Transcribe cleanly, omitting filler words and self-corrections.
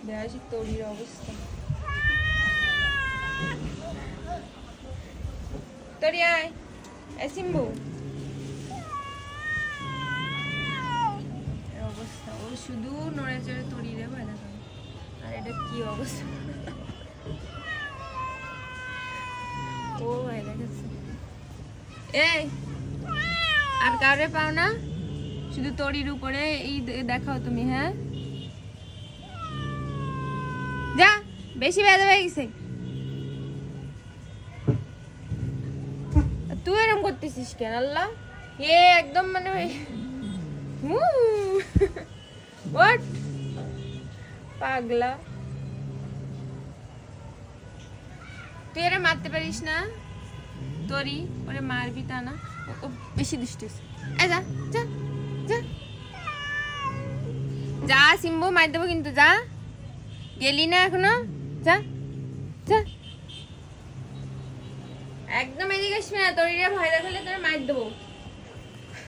দেখি তরির অবস্থা। তরি আয়, সিম্বু অবস্থা, ও শুধু নড়ে চড়ে তরি রে ভয় দেখা। আর এটা কি অবস্থা, ও ভয় দেখাচ্ছে। এই আর কাউরে পাও না, শুধু তরির উপরে এই দেখাও তুমি। হ্যাঁ যা, বেশি বেদা হয়ে গেছে। তুই এরকম করতেছিস কেন? আল্লাহ, এ একদম মানে হোয়াট পাগলা, তুই এরা মারতে পারিস না? তরি ওরে মারবি তা না, ও বেশি দুষ্টু। যা যা যা যা, সিম্বু মার দেবো কিন্তু। যা, গেলি না এখনো? যা যা, একদম এদিকে আসবি না, তরিরে ভয় দেখালে তোরে মার দেবো।